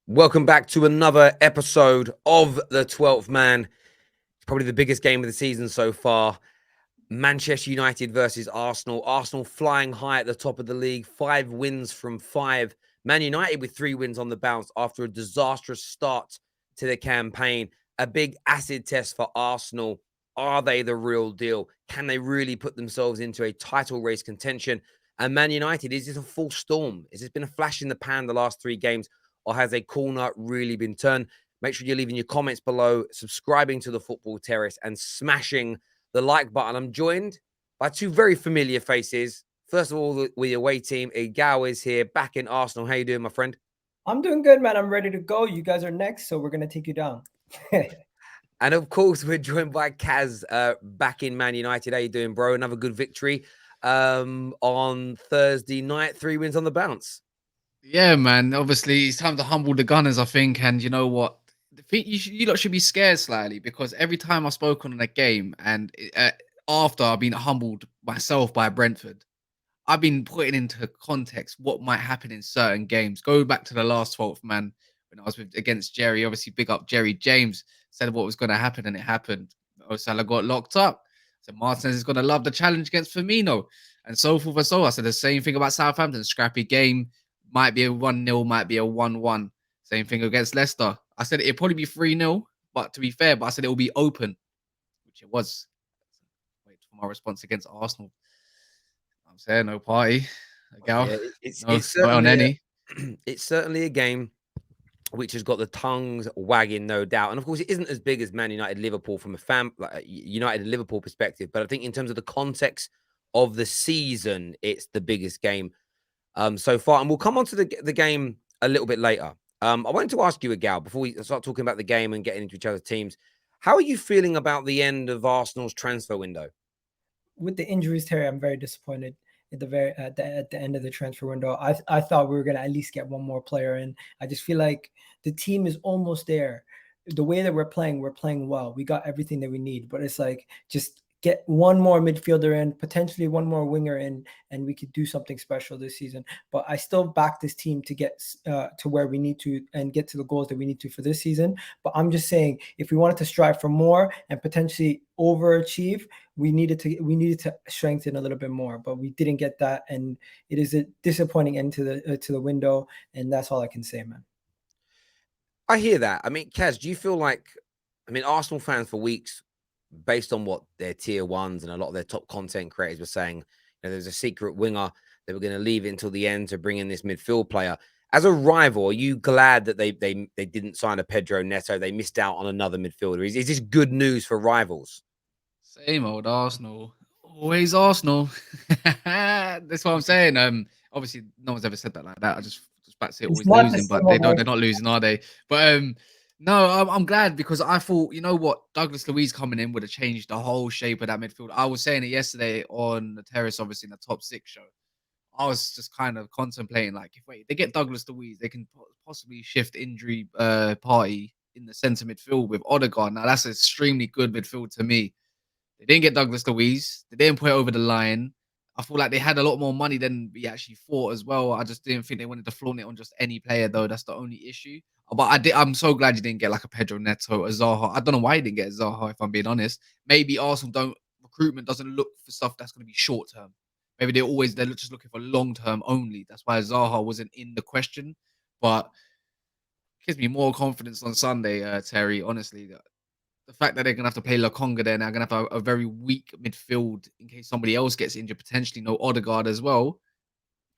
Welcome back to another episode of the 12th Man. It's probably the biggest game of the season so far. Manchester United versus Arsenal. Arsenal flying high at the top of the league. 5 wins from 5. Man United with 3 wins on the bounce after a disastrous start to the campaign. A big acid test for Arsenal. Are they the real deal? Can they really put themselves into a title race contention? And Man United, is this a full storm? Has this been a flash in the pan the last 3 games? Or has a corner really been turned? Make sure you're leaving your comments below, subscribing to the Football Terrace, and smashing the like button. I'm joined by 2 very familiar faces. First of all, the away team, Egal is here, back in Arsenal. How you doing, my friend? I'm doing good, man. I'm ready to go. You guys are next, so we're gonna take you down. And of course, we're joined by Kaz, back in Man United. How you doing, bro? Another good victory on Thursday night. 3 wins on the bounce. Yeah, man. Obviously, it's time to humble the Gunners, I think. And you know what? You lot should be scared slightly because every time I've spoken on a game and after I've been humbled myself by Brentford, I've been putting into context what might happen in certain games. Go back to the last 12th man when I was against Jerry. Obviously, big up Jerry James said what was going to happen, and it happened. Salah got locked up. So Martinez is going to love the challenge against Firmino, and so forth and so on. I said the same thing about Southampton. Scrappy game, might be a 1-0, might be a 1-1. Same thing against Leicester. I said it'd probably be 3-0, but to be fair, I said it will be open, which it was. Wait for my response against Arsenal. I'm saying no Partey, Egal, Yeah, it's no, it's not on certainly any. it's certainly a game which has got the tongues wagging, no doubt. And of course, it isn't as big as Man United Liverpool from a United Liverpool perspective, but I think in terms of the context of the season, it's the biggest game so far. And we'll come on to the game a little bit later. I wanted to ask you, Gal, before we start talking about the game and getting into each other's teams, how are you feeling about the end of Arsenal's transfer window? With the injuries, Terry, I'm very disappointed at the end of the transfer window. I thought we were gonna at least get one more player in. I just feel like the team is almost there. The way that we're playing well. We got everything that we need, but it's like just get one more midfielder in, potentially one more winger in, and we could do something special this season. But I still back this team to get to where we need to and get to the goals that we need to for this season. But I'm just saying, if we wanted to strive for more and potentially overachieve, we needed to strengthen a little bit more, but we didn't get that, and it is a disappointing end to the window, and that's all I can say, man. I hear that. I mean, Kaz, do you feel like, I mean, Arsenal fans for weeks, based on what their tier ones and a lot of their top content creators were saying, there's a secret winger. They were going to leave it until the end to bring in this midfield player. As a rival, are you glad that they didn't sign a Pedro Neto? They missed out on another midfielder. Is this good news for rivals? Same old Arsenal. Always Arsenal. That's what I'm saying. Obviously, no one's ever said that like that. I just about to say It's always not the losing, but same old they're not losing, are they? But no, I'm glad because I thought, you know what, Douglas Luiz coming in would have changed the whole shape of that midfield. I was saying it yesterday on the terrace, obviously in the top six show. I was just kind of contemplating, like, if they get Douglas Luiz, they can possibly shift injury party in the centre midfield with Odegaard. Now that's an extremely good midfield to me. They didn't get Douglas Luiz. They didn't put it over the line. I feel like they had a lot more money than we actually thought as well. I just didn't think they wanted to flaunt it on just any player, though. That's the only issue. But I'm so glad you didn't get like a Pedro Neto, a Zaha. I don't know why you didn't get Zaha, if I'm being honest. Maybe Arsenal recruitment doesn't look for stuff that's going to be short term. Maybe they're just looking for long term only. That's why Zaha wasn't in the question. But it gives me more confidence on Sunday, Terry. Honestly, the fact that they're gonna have to play Lokonga there now, gonna have a very weak midfield in case somebody else gets injured, potentially no Odegaard as well.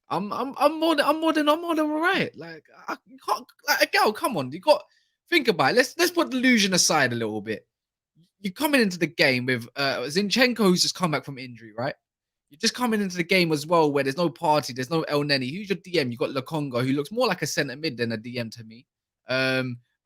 I'm more than all right. Like, you can't, like, girl, come on, you got think about it. Let's put delusion aside a little bit. You're coming into the game with Zinchenko, who's just come back from injury, right? You're just coming into the game as well where there's no Partey, there's no El Neni. Who's your DM? You got Lokonga, who looks more like a centre mid than a DM to me.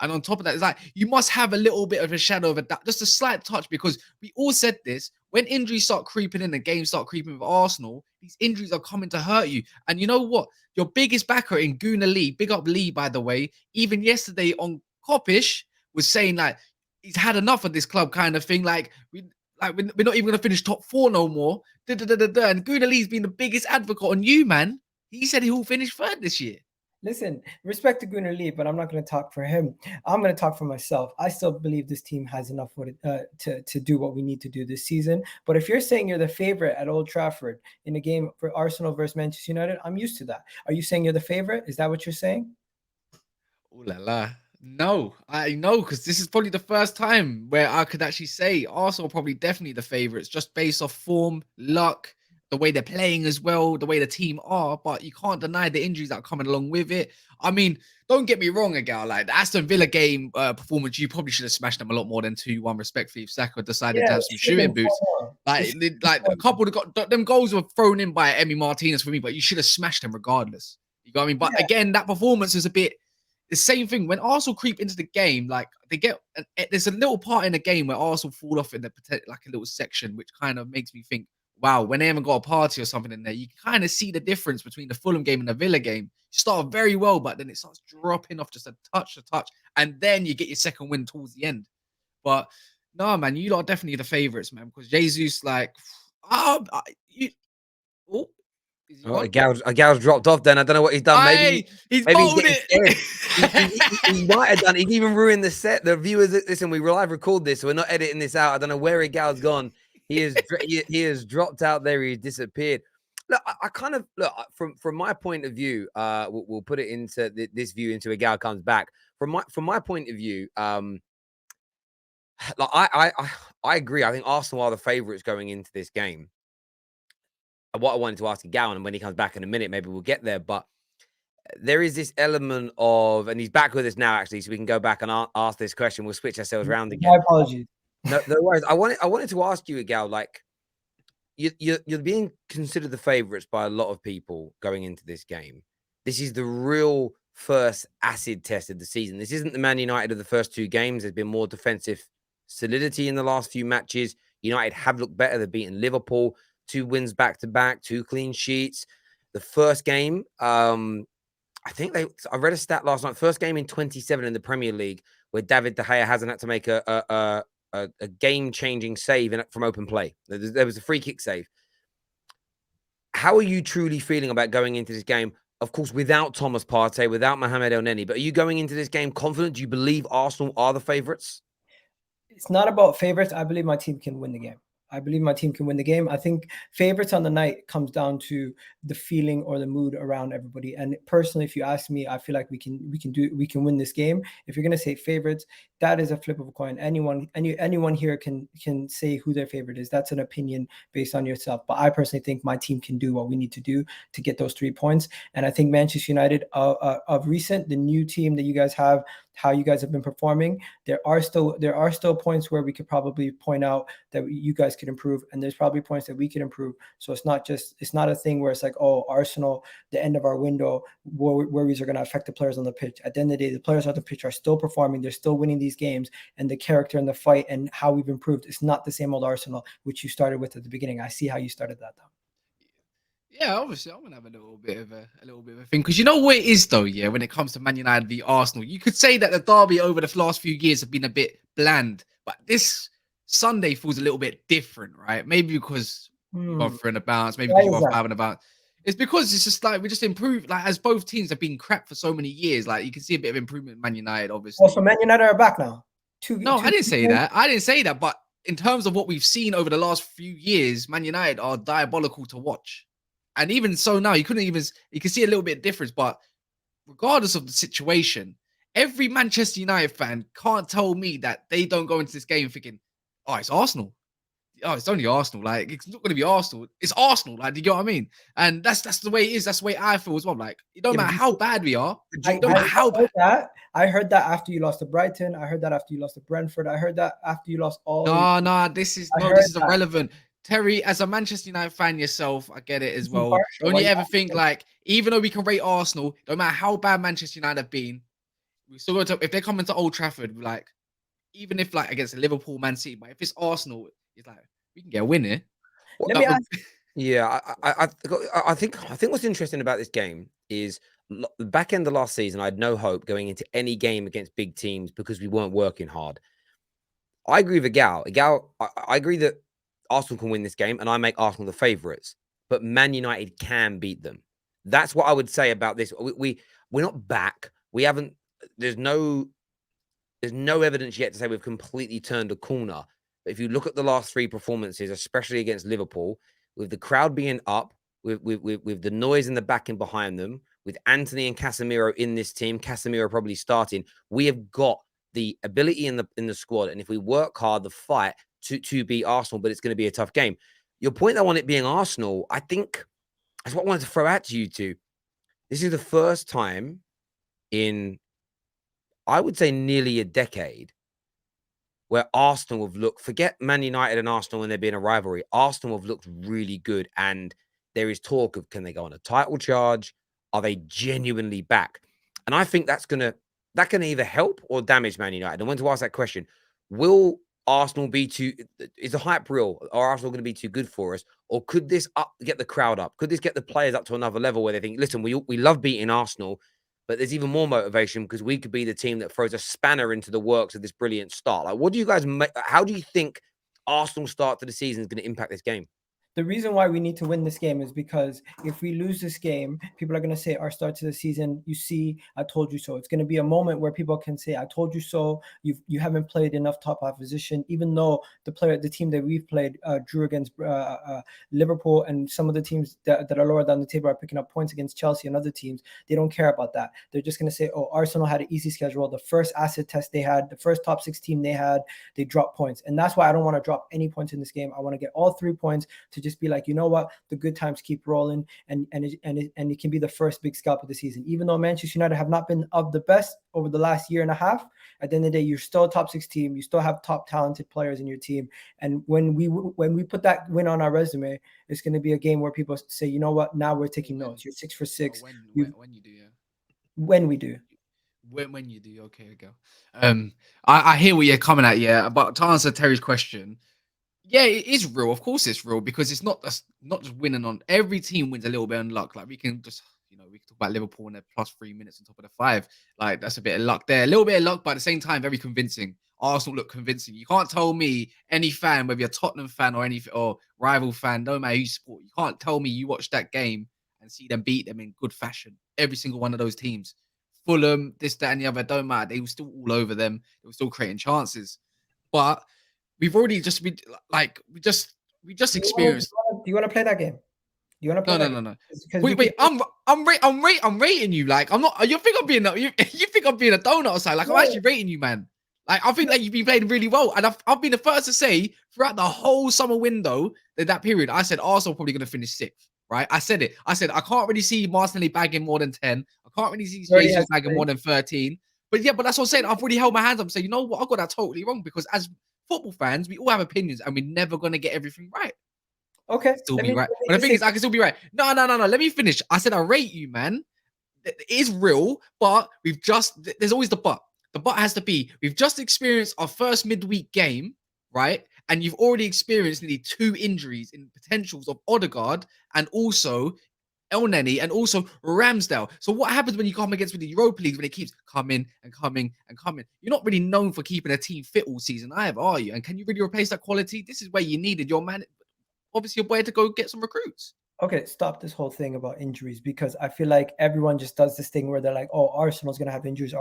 And on top of that, it's like you must have a little bit of a shadow of a doubt, just a slight touch, because we all said this when injuries start creeping in and games start creeping with Arsenal. These injuries are coming to hurt you. And you know what? Your biggest backer in Gooner Lee, big up Lee, by the way, even yesterday on Kopish was saying like he's had enough of this club kind of thing. We're not even going to finish top 4 no more. And Gooner Lee's been the biggest advocate on you, man. He said he will finish third this year. Listen, respect to Gunnar Lee, but I'm not going to talk for him. I'm going to talk for myself. I still believe this team has enough to do what we need to do this season. But if you're saying you're the favorite at Old Trafford in a game for Arsenal versus Manchester United, I'm used to that. Are you saying you're the favorite? Is that what you're saying? Ooh la la. No, I know, because this is probably the first time where I could actually say Arsenal are probably definitely the favourites, just based off form, luck, the way they're playing as well, the way the team are. But you can't deny the injuries that are coming along with it. I mean, don't get me wrong, Egal. Like the Aston Villa game performance, you probably should have smashed them a lot more than 2-1, respectfully, if Saka decided to Yeah, have it some should have shooting been boots. 4-1. Like, like a couple of them goals were thrown in by Emi Martinez for me, but you should have smashed them regardless. You know what I mean? But Yeah. again, that performance is a bit the same thing. When Arsenal creep into the game, like they get, there's a little part in the game where Arsenal fall off in the like a little section, which kind of makes me think, wow, when they haven't got a party or something in there, you can kind of see the difference between the Fulham game and the Villa game. You start very well, but then it starts dropping off just a touch, and then you get your second win towards the end. But no, man, you lot are definitely the favourites, man, because Jesus, like, you, oh, is he Oh, on? Egal's dropped off then. I don't know what he's done. Maybe He's maybe he's bottled getting scared. it. He might have done. He's even ruined the set. The viewers, listen, we live record this, so we're not editing this out. I don't know where Egal's gone. He has dropped out there. He's disappeared. Look, I kind of look from my point of view. We'll put it into this view into Egal comes back. From my point of view, like I agree. I think Arsenal are the favourites going into this game. What I wanted to ask Egal, and when he comes back in a minute, maybe we'll get there. But there is this element of, and he's back with us now, actually, so we can go back and ask this question. We'll switch ourselves around again. My apologies. No worries. I wanted to ask you, Egal, like you're being considered the favourites by a lot of people going into this game. This is the real first acid test of the season. This isn't the Man United of the first two games. There's been more defensive solidity in the last few matches. United have looked better. They've beaten Liverpool, 2 wins back to back, 2 clean sheets. The first game, I read a stat last night. First game in 27 in the Premier League where David De Gea hasn't had to make a game-changing save from open play. There was a free kick save. How are you truly feeling about going into this game? Of course, without Thomas Partey, without Mohamed El Neni, but are you going into this game confident? Do you believe Arsenal are the favourites? It's not about favorites. I believe my team can win the game. I believe my team can win the game. I think favorites on the night comes down to the feeling or the mood around everybody. And personally, if you ask me, I feel like we can win this game. If you're gonna say favorites, that is a flip of a coin. Anyone here can say who their favorite is. That's an opinion based on yourself. But I personally think my team can do what we need to do to get those 3 points. And I think Manchester United of recent, the new team that you guys have, how you guys have been performing, there are still points where we could probably point out that you guys could improve, and there's probably points that we could improve. So it's not a thing where it's like, oh, Arsenal, the end of our window, worries are going to affect the players on the pitch. At the end of the day, the players on the pitch are still performing, they're still winning these games, and the character and the fight and how we've improved, it's not the same old Arsenal which you started with at the beginning. I see how you started that though. Yeah, obviously, I'm gonna have a little bit of a thing, because you know what it is though. Yeah, when it comes to Man United v Arsenal, you could say that the derby over the last few years have been a bit bland, but this Sunday feels a little bit different, right? Maybe because we've gone through in a bounce, maybe because you've gone 5 in a bounce. It's because it's just like we just improved. Like, as both teams have been crap for so many years, like you can see a bit of improvement in Man United, obviously. Also, Man United are back now. I didn't say that. I didn't say that. But in terms of what we've seen over the last few years, Man United are diabolical to watch. And even so now, you can see a little bit of difference. But regardless of the situation, every Manchester United fan can't tell me that they don't go into this game thinking, oh, it's Arsenal. Oh, it's only Arsenal. Like, it's not going to be Arsenal. It's Arsenal. Like, do you get what I mean? And that's the way it is. That's the way I feel as well. Like, it don't matter how bad we are. It don't matter how bad. I heard that after you lost to Brighton. I heard that after you lost to Brentford. I heard that after you lost all. No, this is irrelevant. Terry, as a Manchester United fan yourself, I get it as well. Don't you ever think, like, even though we can rate Arsenal, don't matter how bad Manchester United have been, we still got to, if they come into Old Trafford, like, even if like against Liverpool, Man City, but if it's Arsenal, it's like we can get a win here. Let me ask. Yeah, I think what's interesting about this game is the back end of last season, I had no hope going into any game against big teams because we weren't working hard. I agree with Egal. I agree that Arsenal can win this game, and I make Arsenal the favourites. But Man United can beat them. That's what I would say about this. we're not back. We haven't. There's no evidence yet to say we've completely turned a corner. But if you look at the last 3 performances, especially against Liverpool, with the crowd being up, with the noise in the back and behind them, with Anthony and Casemiro in this team, Casemiro probably starting, we have got the ability in the squad. And if we work hard, the fight to beat Arsenal, but it's going to be a tough game. Your point on it being Arsenal, I think that's what I wanted to throw out to you two. This is the first time in, I would say, nearly a decade where Arsenal have looked, forget Man United and Arsenal when there being a rivalry, Arsenal have looked really good. And there is talk of, can they go on a title charge? Are they genuinely back? And I think that can either help or damage Man United. And when to ask that question, will Arsenal be is the hype real? Are Arsenal going to be too good for us? Or could this get the crowd up? Could this get the players up to another level where they think, listen, we love beating Arsenal, but there's even more motivation because we could be the team that throws a spanner into the works of this brilliant start. Like, what do you guys how do you think Arsenal's start to the season is going to impact this game? The reason why we need to win this game is because if we lose this game, people are going to say our start to the season, you see, I told you so. It's going to be a moment where people can say, I told you so. You haven't played enough top opposition, even though the team that we've played drew against Liverpool, and some of the teams that are lower down the table are picking up points against Chelsea and other teams. They don't care about that. They're just going to say, oh, Arsenal had an easy schedule. The first acid test they had, the first top 6 team they had, they dropped points. And that's why I don't want to drop any points in this game. I want to get all 3 points to just be like, you know what, the good times keep rolling, and it can be the first big scalp of the season. Even though Manchester United have not been of the best over the last year and a half, at the end of the day, you're still a top 6 team. You still have top talented players in your team. And when we put that win on our resume, it's going to be a game where people say, you know what, now we're taking notes. You're 6 for 6. When you do, yeah. When we do. When you do, okay, go. I hear what you're coming at, yeah. But to answer Terry's question, yeah, it is real. Of course, it's real because it's not just winning on. Every team wins a little bit on luck. Like we can just, we can talk about Liverpool and their plus 3 minutes on top of the 5. Like that's a bit of luck there, a little bit of luck, but at the same time, very convincing. Arsenal look convincing. You can't tell me any fan, whether you're a Tottenham fan or rival fan, no matter who you support, you can't tell me you watch that game and see them beat them in good fashion. Every single one of those teams, Fulham, this, that, and the other, don't matter. They were still all over them. They were still creating chances, but we've already just been like we just experienced. Do you want to play that game? Do you want to play? No. Wait. I'm rating you. Like I'm not. You think I'm being you think I'm being a donut or something? Like I'm actually rating you, man. Like I think like you've been playing really well, and I've been the first to say throughout the whole summer window that period. I said Arsenal probably going to finish 6th. Right? I said it. I said I can't really see Martinelli bagging more than 10. I can't really see Jesus bagging more than 13. But yeah, but that's what I'm saying. I've already held my hands up and say, you know what? I got that totally wrong because as football fans, we all have opinions and we're never going to get everything right. Okay. Still be right. But the thing is, I can still be right. No. Let me finish. I said I rate you, man. It is real, but there's always the but. The but has to be, we've just experienced our first midweek game, right? And you've already experienced nearly 2 injuries in potentials of Odegaard and also El Neni and also Ramsdale. So what happens when you come against with the Europa League when it keeps coming and coming and coming? You're not really known for keeping a team fit all season either, are you? And can you really replace that quality? This is where you needed your man, obviously your boy, to go get some recruits. Okay, stop this whole thing about injuries because I feel like everyone just does this thing where they're like, oh, Arsenal's going to have injuries.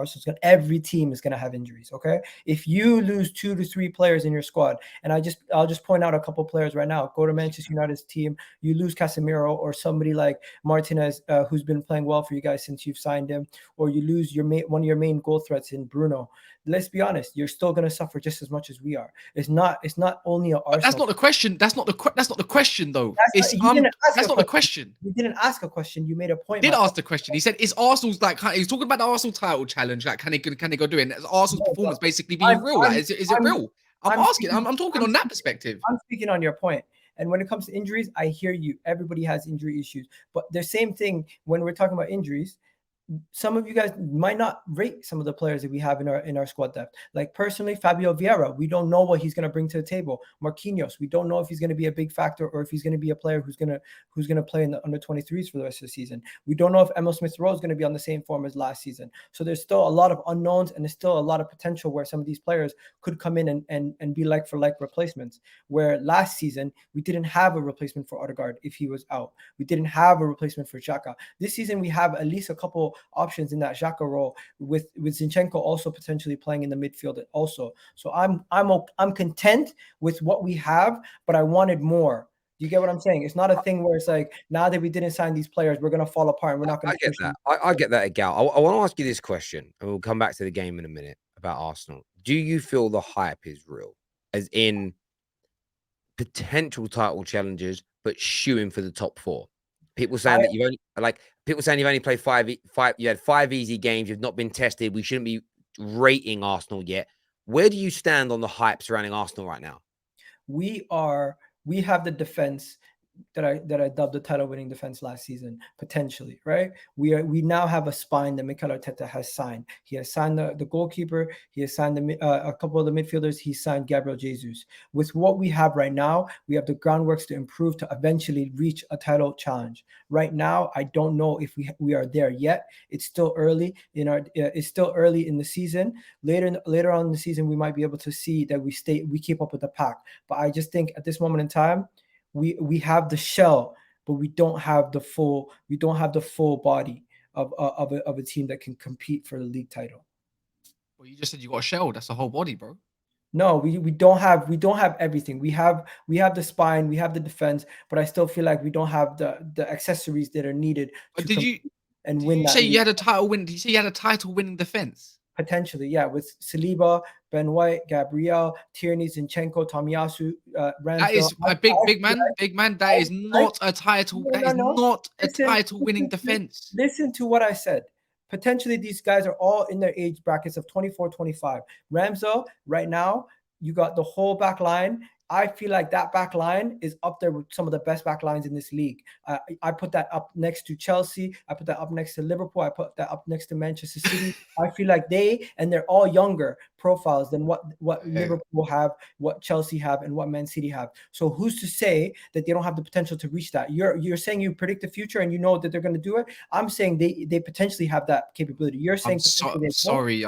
Every team is going to have injuries, okay? If you lose 2 to 3 players in your squad, and I'll just point out a couple players right now. Go to Manchester United's team, you lose Casemiro or somebody like Martinez, who's been playing well for you guys since you've signed him, or you lose one of your main goal threats in Bruno. Let's be honest, you're still going to suffer just as much as we are. It's not only an Arsenal. That's not the question. That's not the question, though. That's not the question. You didn't ask a question. You made a point. Did ask the question. He said, "Is Arsenal's like?" He's talking about the Arsenal title challenge. Like, can they go do it? Is Arsenal's performance basically being real? Like, is it real? I'm asking. I'm talking on that perspective. I'm speaking on your point. And when it comes to injuries, I hear you. Everybody has injury issues, but the same thing when we're talking about injuries. Some of you guys might not rate some of the players that we have in our squad depth. Like personally, Fabio Vieira, we don't know what he's going to bring to the table. Marquinhos, we don't know if he's going to be a big factor or if he's going to be a player who's going to play in the under 23s for the rest of the season. We don't know if Emil Smith-Rowe is going to be on the same form as last season. So there's still a lot of unknowns and there's still a lot of potential where some of these players could come in and be like for like replacements. Where last season we didn't have a replacement for Odegaard if he was out. We didn't have a replacement for Xhaka. This season we have at least a couple options in that Xhaka role, with Zinchenko also potentially playing in the midfield also. So I'm content with what we have, but I wanted more. Do you get what I'm saying? It's not a thing where it's like, now that we didn't sign these players, we're going to fall apart and we're not going I to get push that. them. I get that, Egal. I want to ask you this question, and we'll come back to the game in a minute about Arsenal. Do you feel the hype is real, as in potential title challenges, but shooing for the top 4? People saying that you've only played five. You had 5 easy games. You've not been tested. We shouldn't be rating Arsenal yet. Where do you stand on the hype surrounding Arsenal right now? We have the defense that I dubbed the title winning defense last season, potentially, right? We now have a spine that Mikel Arteta has signed. He has signed the goalkeeper. He has signed a couple of the midfielders. He signed Gabriel Jesus. With what we have right now, we have the groundworks to improve to eventually reach a title challenge. Right now, I don't know if we are there yet. It's still early it's still early in the season. Later on in the season, we might be able to see that we keep up with the pack. But I just think at this moment in time, we have the shell, but we don't have the full body of a team that can compete for the league title. Well, you just said you got a shell. That's a whole body, bro. No, we don't have everything. We have the spine, we have the defense, but I still feel like we don't have the accessories that are needed But to did you win that say you league. had a title win? Did you say you had a title winning defense? Potentially, yeah, with Saliba, Ben White, Gabriel, Tierney, Zinchenko, Tomiyasu, Ramsdale. That is a big man. That is not a title. That is not a title winning defense. Listen to what I said. Potentially, these guys are all in their age brackets of 24, 25. Ramsdale, right now, you got the whole back line. I feel like that back line is up there with some of the best back lines in this league. I put that up next to Chelsea. I put that up next to Liverpool. I put that up next to Manchester City. I feel like they're all younger profiles than what Liverpool have, what Chelsea have, and what Man City have. So who's to say that they don't have the potential to reach that? You're saying you predict the future and you know that they're going to do it. I'm saying they potentially have that capability. You're saying I'm sorry.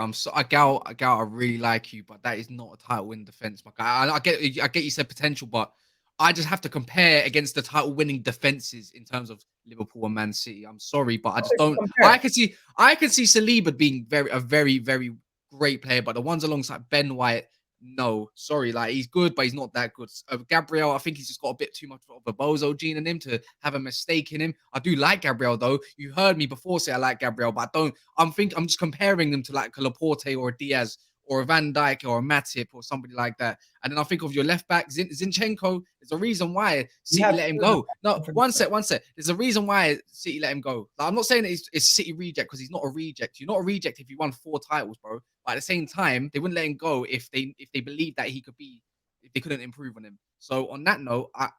Gal, I really like you, but that is not a title win defense, my guy. I get you said potential, but I just have to compare against the title winning defenses in terms of Liverpool and Man City. I'm sorry, but I just don't. I can see Saliba being a very, very great player, but the ones alongside Ben White, no, sorry, like he's good, but he's not that good. Gabriel, I think he's just got a bit too much of a bozo gene in him to have a mistake in him. I do like Gabriel though. You heard me before say I like Gabriel, but I don't. I'm just comparing them to like a Laporte or a Diaz or a Van Dijk or a Matip or somebody like that. And then I think of your left back, Zinchenko. There's a reason why City let him go. No, one sec. There's a reason why City let him go. Like, I'm not saying that it's City reject because he's not a reject. You're not a reject if you won 4 titles, bro. But at the same time, they wouldn't let him go if they believed that if they couldn't improve on him. So on that note, I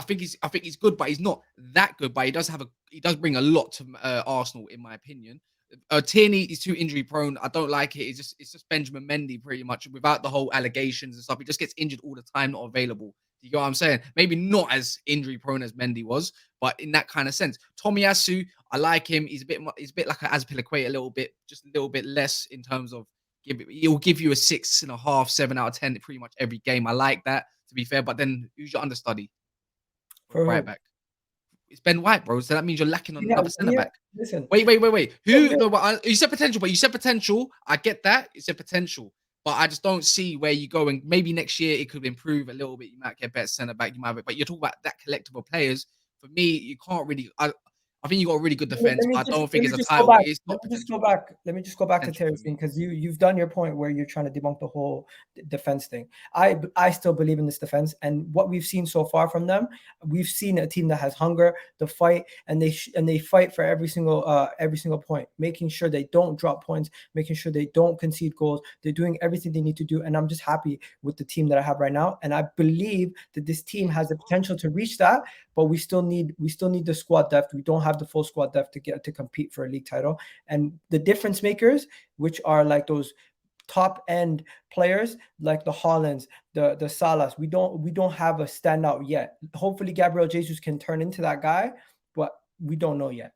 think he's good, but he's not that good. But he does bring a lot to Arsenal, in my opinion. Tierney is too injury prone. I don't like it. It's just Benjamin Mendy pretty much without the whole allegations and stuff. He just gets injured all the time, not available. You get what I'm saying? Maybe not as injury prone as Mendy was, but in that kind of sense. Tomiyasu, I like him. He's a bit like an Azpilicueta, a little bit less in terms of he'll give you a 6.5, 7 out of 10 pretty much every game. I like that, to be fair. But then who's your understudy? For right back. It's Ben White, bro. So that means you're lacking on another centre back. Listen. Wait. Who? No, you said potential, but you said potential. I get that. You said potential, but I just don't see where you go. And maybe next year it could improve a little bit. You might get better centre back. You might, but you're talking about that collective of players. For me, you can't really. I think you got a really good defense, but I don't think it's a title. Let me just go back to Terrace because you've done your point where you're trying to debunk the whole defense thing. I still believe in this defense, and what we've seen so far from them, we've seen a team that has hunger, the fight, and they fight for every single point, making sure they don't drop points, making sure they don't concede goals. They're doing everything they need to do, and I'm just happy with the team that I have right now, and I believe that this team has the potential to reach that. But we still need the squad depth. We don't have the full squad depth to compete for a league title. And the difference makers, which are like those top end players, like the Haalands, the Salahs, we don't have a standout yet. Hopefully, Gabriel Jesus can turn into that guy, but we don't know yet.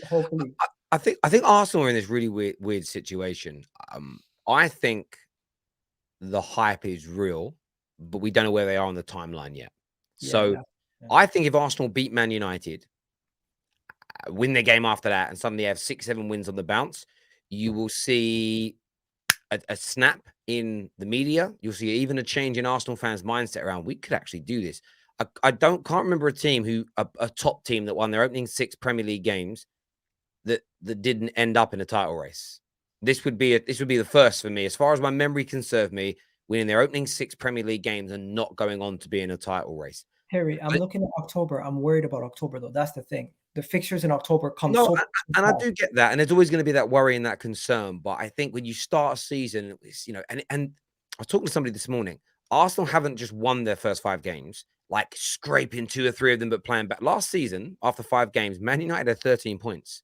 Hopefully. I think Arsenal are in this really weird situation. I think the hype is real, but we don't know where they are on the timeline yet. I think if Arsenal beat Man United win their game after that, and suddenly have 6-7 wins on the bounce, you will see a snap in the media. You'll see even a change in Arsenal fans' mindset around, we could actually do this. I can't remember a team a top team that won their opening 6 Premier League games that didn't end up in a title race. This would be the first for me, as far as my memory can serve me, winning their opening 6 Premier League games and not going on to be in a title race. Harry, I'm looking at October. I'm worried about October though. That's the thing. The fixtures in October come No, so and I do get that, and there's always going to be that worry and that concern. But I think when you start a season, it's, and I was talking to somebody this morning. Arsenal haven't just won their first 5 games, like scraping 2 or 3 of them, but playing back. Last season, after 5 games, Man United had 13 points.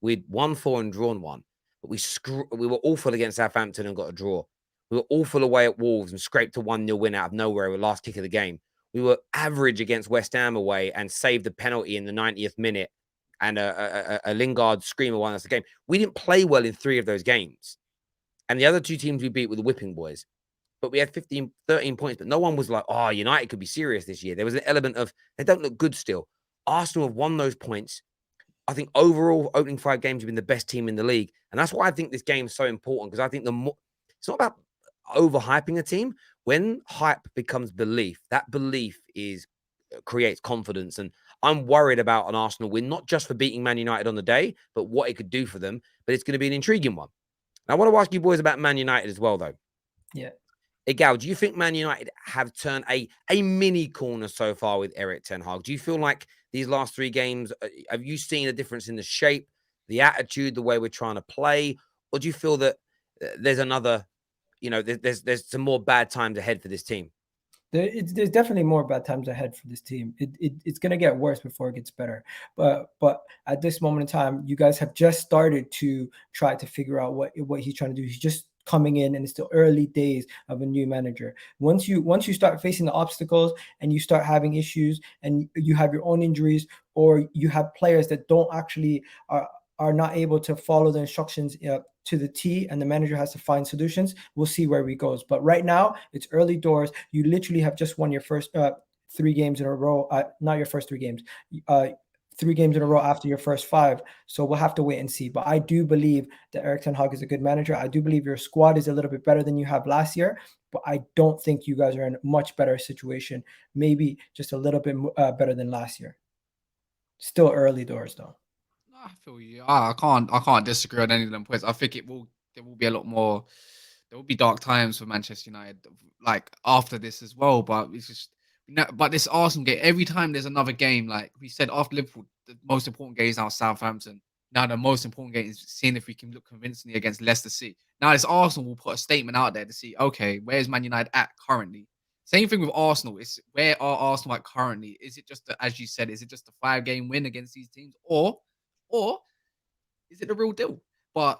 We'd won 4 and drawn 1, but we were awful against Southampton and got a draw. We were awful away at Wolves and scraped a 1-0 win out of nowhere with the last kick of the game. We were average against West Ham away and saved the penalty in the 90th minute and a Lingard screamer won us the game. We didn't play well in 3 of those games. And the other 2 teams we beat were the whipping boys. But we had 13 points. But no one was like, oh, United could be serious this year. There was an element of, they don't look good still. Arsenal have won those points. I think overall, opening 5 games have been the best team in the league. And that's why I think this game is so important, because I think it's not about overhyping a team. When hype becomes belief, that belief creates confidence. And I'm worried about an Arsenal win, not just for beating Man United on the day, but what it could do for them. But it's going to be an intriguing one. Now, I want to ask you boys about Man United as well, though. Yeah. Egal, do you think Man United have turned a mini corner so far with Erik ten Hag? Do you feel like these last 3 games, have you seen a difference in the shape, the attitude, the way we're trying to play? Or do you feel that there's another, there's some more bad times ahead for this team? There's definitely more bad times ahead for this team. It's going to get worse before it gets better. But at this moment in time, you guys have just started to try to figure out what he's trying to do. He's just coming in, and it's the early days of a new manager. Once you start facing the obstacles and you start having issues and you have your own injuries, or you have players that don't actually are not able to follow the instructions to the T, and the manager has to find solutions, we'll see where he goes. But right now, it's early doors. You literally have just won your first 3 games in a row. Not your first 3 games. 3 games in a row after your first 5. So we'll have to wait and see. But I do believe that Erik ten Hag is a good manager. I do believe your squad is a little bit better than you have last year. But I don't think you guys are in a much better situation. Maybe just a little bit better than last year. Still early doors, though. I feel you. I can't disagree on any of them points. I think there will be a lot more. There will be dark times for Manchester United, like after this as well. But it's just, but this Arsenal game. Every time there's another game, like we said after Liverpool, the most important game is now Southampton. Now the most important game is seeing if we can look convincingly against Leicester City. Now this Arsenal will put a statement out there to see, okay, where's Man United at currently? Same thing with Arsenal. It's where are Arsenal at currently? Is it just as you said? Is it just a 5-game win against these teams, or is it the real deal? But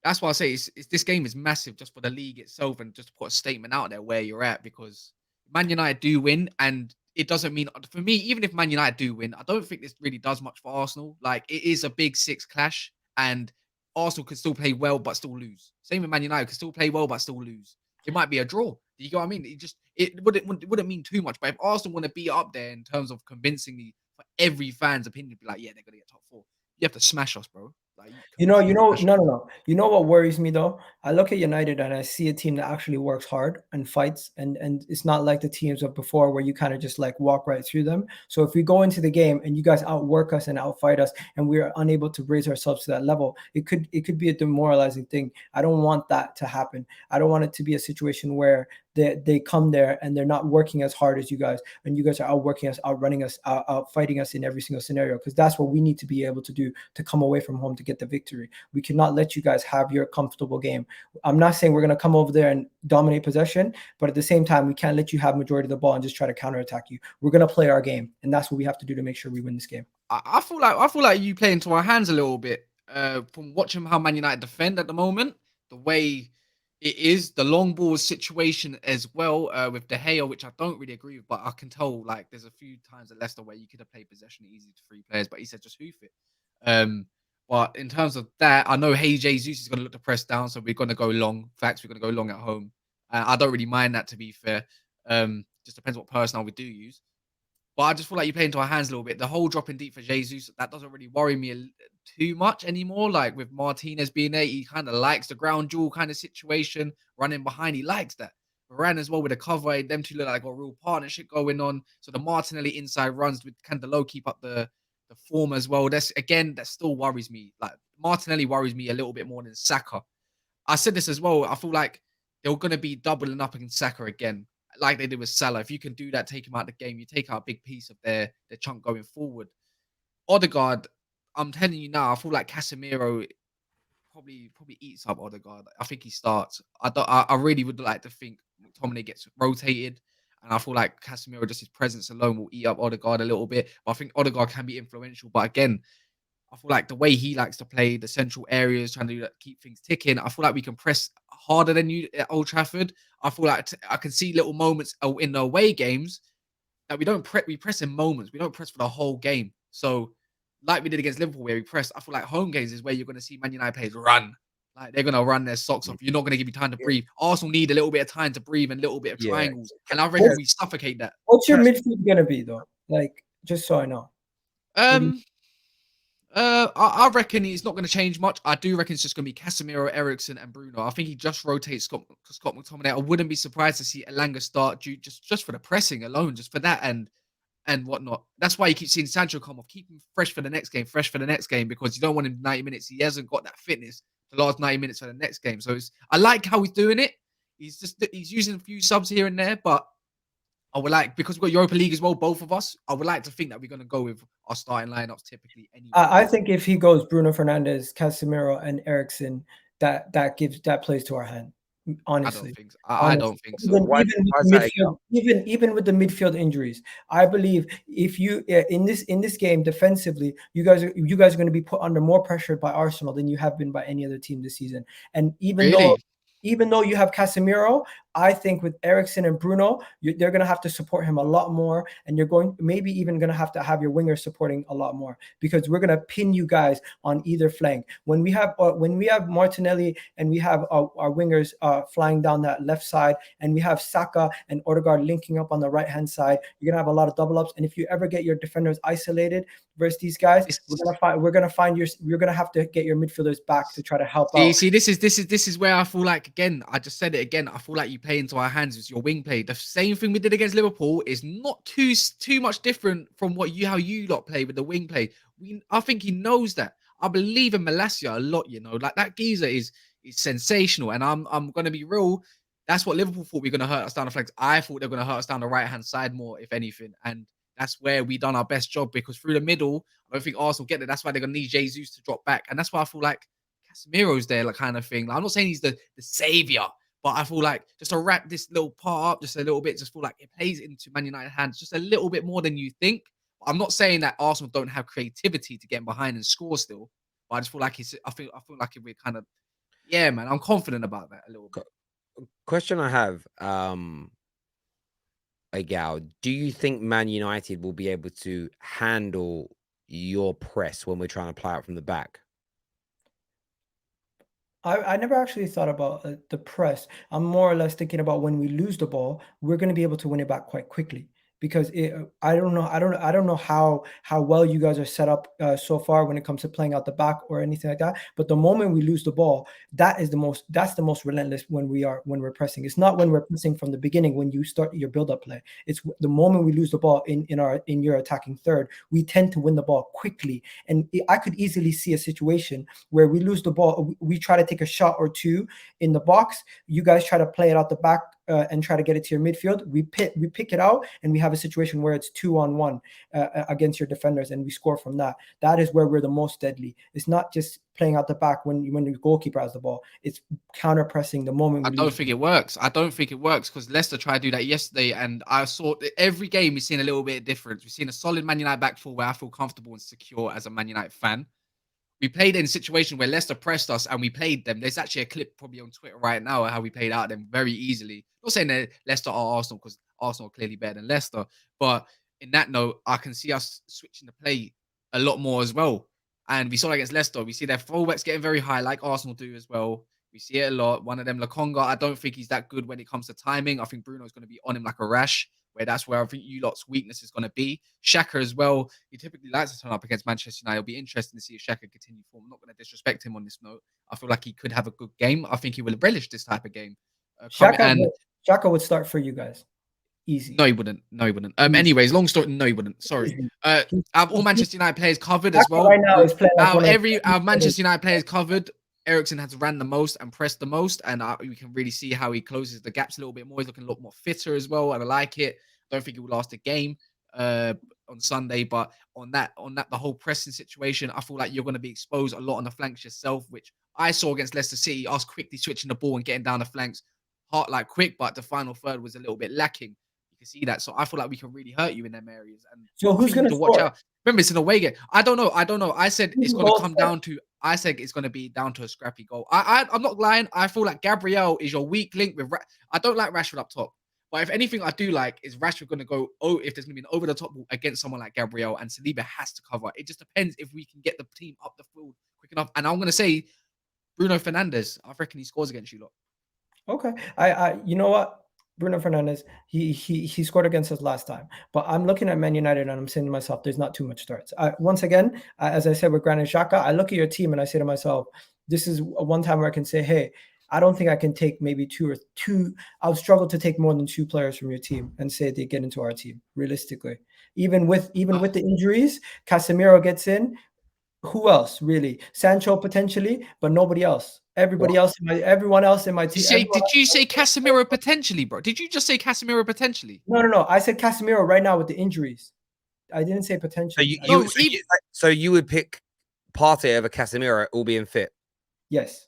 that's why I say this game is massive just for the league itself, and just to put a statement out there where you're at, because Man United do win, and it doesn't mean, for me, even if Man United do win, I don't think this really does much for Arsenal. Like, it is a big 6 clash, and Arsenal can still play well but still lose. Same with Man United, can still play well but still lose. It might be a draw. Do you get what I mean? It wouldn't mean too much. But if Arsenal want to be up there in terms of convincingly for every fan's opinion, be like, yeah, they're gonna get top 4. You have to smash us, bro. Like, no. You know what worries me though? I look at United and I see a team that actually works hard and fights, and it's not like the teams of before where you kind of just like walk right through them. So if we go into the game and you guys outwork us and outfight us, and we are unable to raise ourselves to that level, it could be a demoralizing thing. I don't want that to happen. I don't want it to be a situation where they come there and they're not working as hard as you guys, and you guys are outworking us, outrunning us, out fighting us in every single scenario, because that's what we need to be able to do to come away from home to get the victory. We cannot let you guys have your comfortable game. I'm not saying we're going to come over there and dominate possession, but at the same time, we can't let you have majority of the ball and just try to counterattack you. We're going to play our game, and that's what we have to do to make sure we win this game. I feel like you play into our hands a little bit from watching how Man United defend at the moment, the way it is, the long ball situation as well, with De Gea, which I don't really agree with, but I can tell, like, there's a few times at Leicester where you could have played possession easy to 3 players, but he said just hoof it. But in terms of that, I know Jesus is going to look to press down, so we're going to go long. Facts, we're going to go long at home. I don't really mind that, to be fair. Just depends what personnel we do use. But I just feel like you play into our hands a little bit. The whole dropping deep for Jesus, that doesn't really worry me too much anymore. Like with Martinez being there, he kind of likes the ground jewel kind of situation, running behind. He likes that. Varane as well with the cover. Them two look like they got a real partnership going on. So the Martinelli inside runs with kind of low keep up the form as well. That still worries me. Like Martinelli worries me a little bit more than Saka. I said this as well. I feel like they're going to be doubling up against Saka again, like they did with Salah. If you can do that, take him out of the game, you take out a big piece of their chunk going forward. Odegaard, I'm telling you now, I feel like Casemiro probably eats up Odegaard. I think he starts. I really would like to think McTominay gets rotated, and I feel like Casemiro, just his presence alone, will eat up Odegaard a little bit. But I think Odegaard can be influential. But again, I feel like the way he likes to play the central areas, trying to do that, keep things ticking. I feel like we can press harder than you at Old Trafford. I feel like I can see little moments in the away games that we don't press. We press in moments. We don't press for the whole game. So, like we did against Liverpool, where we pressed, I feel like home games is where you're going to see Man United players run. Like they're going to run their socks off. You're not going to give you time to breathe. Arsenal need a little bit of time to breathe and a little bit of triangles. And I reckon we suffocate that. What's your midfield gonna be though? Like, just so I know. I reckon he's not going to change much. I do reckon it's just going to be Casemiro, Eriksen, and Bruno. I think he just rotates Scott McTominay. I wouldn't be surprised to see Elanga start just for the pressing alone, just for that and whatnot. That's why you keep seeing Sancho come off. Keep him fresh for the next game, because you don't want him 90 minutes. He hasn't got that fitness the last 90 minutes for the next game. So I like how he's doing it. He's using a few subs here and there, but I would like, because we've got Europa League as well, both of us, I would like to think that we're going to go with our starting lineups typically anyway. I think if he goes Bruno Fernandes, Casemiro, and Eriksen, that plays to our hand. Honestly, I don't think so. Even with the midfield injuries, I believe if you in this game defensively, you guys are going to be put under more pressure by Arsenal than you have been by any other team this season. And even though you have Casemiro, I think with Eriksen and Bruno, they're going to have to support him a lot more, and you're maybe even going to have your wingers supporting a lot more, because we're going to pin you guys on either flank. When we have Martinelli and we have our wingers flying down that left side, and we have Saka and Odegaard linking up on the right hand side, you're going to have a lot of double ups. And if you ever get your defenders isolated versus these guys, you're going to have to get your midfielders back to try to help out. See, this is where I feel like, again, I just said it again, I feel like you play into our hands with your wing play. The same thing we did against Liverpool is not too much different from how you lot play with the wing play. I think he knows that. I believe in Malacia a lot, like that geezer is sensational. And I'm going to be real. That's what Liverpool thought we were going to hurt us down the flanks. I thought they were going to hurt us down the right-hand side more, if anything. And that's where we done our best job, because through the middle, I don't think Arsenal get it. That's why they're going to need Jesus to drop back. And that's why I feel like Casemiro's there, like, kind of thing. Like, I'm not saying he's the savior, but I feel like just to wrap this little part up just a little bit, just feel like it plays into Man United hands just a little bit more than you think. I'm not saying that Arsenal don't have creativity to get behind and score still, but I just feel like I feel like we're kind of, man, I'm confident about that a little bit. Question I have, Egal, do you think Man United will be able to handle your press when we're trying to play out from the back? I never actually thought about the press. I'm more or less thinking about when we lose the ball, we're going to be able to win it back quite quickly, because I don't know how well you guys are set up so far when it comes to playing out the back or anything like that. But the moment we lose the ball, that's the most relentless when we're pressing. It's not when we're pressing from the beginning, when you start your build-up play. It's the moment we lose the ball in your attacking third, we tend to win the ball quickly. And I could easily see a situation where we lose the ball, we try to take a shot or two in the box, you guys try to play it out the back and try to get it to your midfield. We pick it out, and we have a situation where it's 2-on-1 against your defenders, and we score from that. That is where we're the most deadly. It's not just playing out the back when your goalkeeper has the ball. It's counter pressing the moment. I don't think it works because Leicester tried to do that yesterday, and I saw every game we've seen a little bit of difference. We've seen a solid Man United back four where I feel comfortable and secure as a Man United fan. We played in a situation where Leicester pressed us and we played them. There's actually a clip probably on Twitter right now of how we played out them very easily. Not saying that Leicester are Arsenal, because Arsenal are clearly better than Leicester. But in that note, I can see us switching the play a lot more as well. And we saw that against Leicester. We see their fullbacks getting very high, like Arsenal do as well. We see it a lot. One of them, Lokonga, I don't think he's that good when it comes to timing. I think Bruno's going to be on him like a rash. where that's where I think you lot's weakness is going to be. Xhaka as well. He typically likes to turn up against Manchester United. It'll be interesting to see if Xhaka continue form. I'm not going to disrespect him on this note. I feel like he could have a good game. I think he will relish this type of game. Xhaka would start for you guys. Easy. No, he wouldn't. Anyways, long story. No, he wouldn't. Sorry. I have all Manchester United players covered as well. Right now is playing like our Manchester United players covered. Eriksen has ran the most and pressed the most, and we can really see how he closes the gaps a little bit more. He's looking a lot more fitter as well, and I like it. Don't think he will last a game on Sunday, but on that, the whole pressing situation, I feel like you're going to be exposed a lot on the flanks yourself, which I saw against Leicester City. Us quickly switching the ball and getting down the flanks, quick, but the final third was a little bit lacking. See that, so I feel like we can really hurt you in them areas. And so who's going to watch out? Remember, it's an away game. I don't know. I said it's going to come down to. I said it's going to be down to a scrappy goal. I'm not lying. I feel like Gabriel is your weak link with. I don't like Rashford up top, but if anything, I do like is Rashford going to go. Oh, if there's going to be an over the top ball against someone like Gabriel, and Saliba has to cover. It just depends if we can get the team up the field quick enough. And I'm going to say Bruno Fernandes. I reckon he scores against you lot. Okay, I you know what? Bruno Fernandes, he scored against us last time. But I'm looking at Man United and I'm saying to myself, there's not too much starts. Once again, as I said with Granit Xhaka, I look at your team and I say to myself, this is one time where I can say, hey, I don't think I can take maybe two. I'll struggle to take more than 2 players from your team and say they get into our team, realistically. Even with the injuries, Casemiro gets in. Who else really? Sancho potentially, but nobody else. Everyone else in my team. Did you say Casemiro potentially, bro? Did you just say Casemiro potentially? No. I said Casemiro right now with the injuries. I didn't say potentially. So you would pick Partey over Casemiro all being fit? Yes.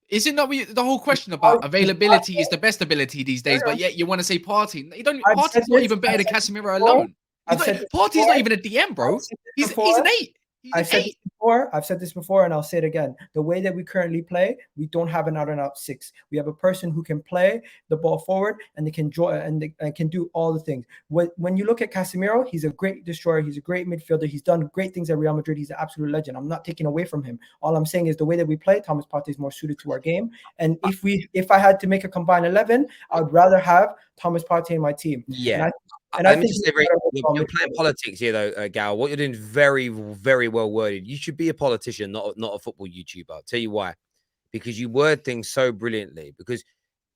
Isn't that the whole question about availability is the best ability these days? But yet you want to say Partey. Partey's not even better than Casemiro alone. Partey's not even a DM, bro. He's an 8. I've said this before, and I'll say it again. The way that we currently play, we don't have an out-and-out 6. We have a person who can play the ball forward, and they can draw and can do all the things. When you look at Casemiro, he's a great destroyer. He's a great midfielder. He's done great things at Real Madrid. He's an absolute legend. I'm not taking away from him. All I'm saying is the way that we play, Thomas Partey is more suited to our game. And if I had to make a combined 11, I would rather have Thomas Partey in my team. Yeah. And I think you're playing politics here, though, Gal. What you're doing is very, very well worded. You should be a politician, not a football YouTuber. I'll tell you why. Because you word things so brilliantly. Because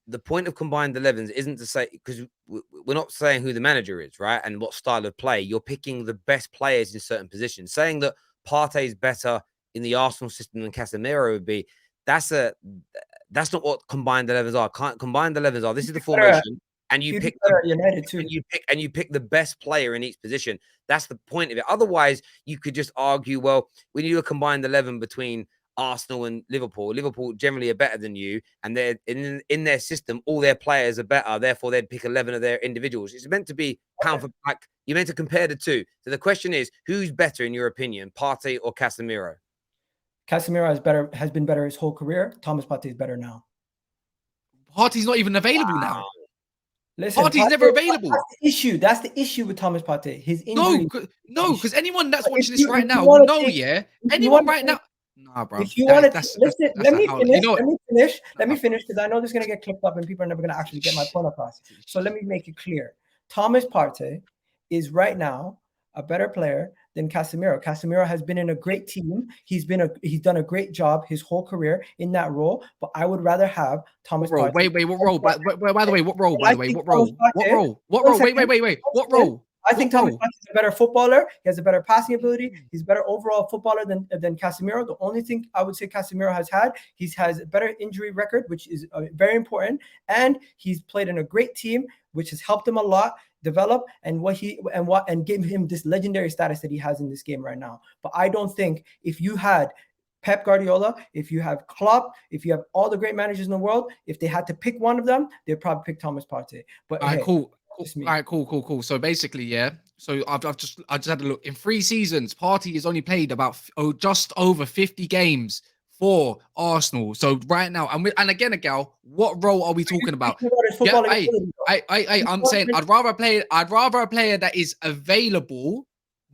the point of combined 11s isn't to say, because we're not saying who the manager is, right? And what style of play. You're picking the best players in certain positions. Saying that Partey is better in the Arsenal system than Casemiro would be, that's not what combined 11s are. Combined 11s are, this is the formation. And you pick United too. And you pick the best player in each position. That's the point of it. Otherwise, you could just argue, well, when you do a combined 11 between Arsenal and Liverpool generally are better than you, and they're in their system, all their players are better. Therefore, they'd pick 11 of their individuals. It's meant to be pound for pound. You're meant to compare the two. So the question is, who's better in your opinion, Partey or Casemiro? Casemiro has been better his whole career. Thomas Partey is better now. Partey's not even available now. Listen, Partey's never available. That's the issue with Thomas Partey. His injury. No, because anyone that's watching this right now will know, anyone right now. Nah, bro. If you want to listen, let me finish because I know this is gonna get clipped up and people are never gonna actually get my point across. So let me make it clear. Thomas Partey is right now a better player than Casemiro. Casemiro has been in a great team. He's done a great job his whole career in that role. But I would rather have Thomas Partey. Wait, what role? By the way, what role? What role? I think Thomas Partey is a better footballer. He has a better passing ability. He's a better overall footballer than Casemiro. The only thing I would say Casemiro has a better injury record, which is very important. And he's played in a great team, which has helped him a lot develop and gave him this legendary status that he has in this game right now. But I don't think if you had Pep Guardiola, if you have Klopp, if you have all the great managers in the world, if they had to pick one of them, they'd probably pick Thomas Partey. But all right, cool. All right, cool. So basically, yeah. So I just had a look. In 3 seasons, Partey has only played about just over 50 games for Arsenal. So right now, and again, Egal, what role are we talking about? I'm saying I'd rather a player that is available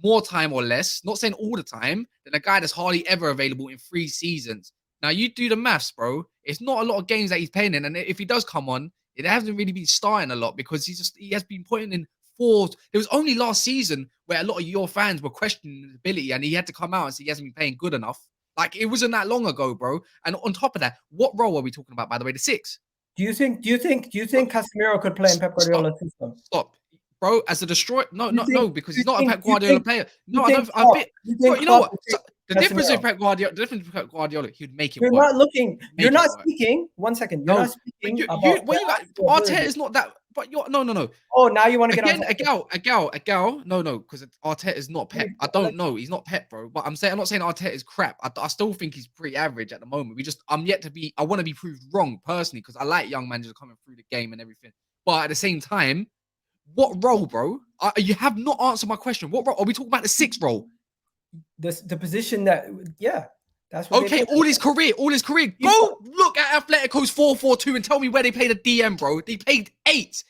more time or less, not saying all the time, than a guy that's hardly ever available in 3 seasons. Now you do the maths, bro. It's not a lot of games that he's playing in, and if he does come on, it hasn't really been starting a lot because he has been putting in There was only last season where a lot of your fans were questioning his ability, and he had to come out and say he hasn't been playing good enough. Like, it wasn't that long ago, bro. And on top of that, what role are we talking about, by the way? The 6. Do you think Casemiro could play in Pep Guardiola's system? Stop. Bro, as a destroyer, no, because he's not a Pep do you Guardiola think- player. you No, I think don't. I Klopp- fit. you Bro, think you know Klopp what? would The take difference with Casemiro? Pep Guardiola, he'd make it You're work. not looking. Make You're it not work. speaking. One second. You're No, not speaking you, about. well, you got actual ability. Arteta is not that. But you're no. Oh, now you want to get Again, on. Egal. No, because Arteta is not Pep. I don't know. He's not Pep, bro. But I'm not saying Arteta is crap. I still think he's pretty average at the moment. I'm yet to be. I want to be proved wrong personally, because I like young managers coming through the game and everything. But at the same time, what role, bro? You have not answered my question. What role? Are we talking about the 6th role? The position that that's what. Okay, all his career. Go look at Atletico's 4-4-2 and tell me where they played a DM, bro. They played 8.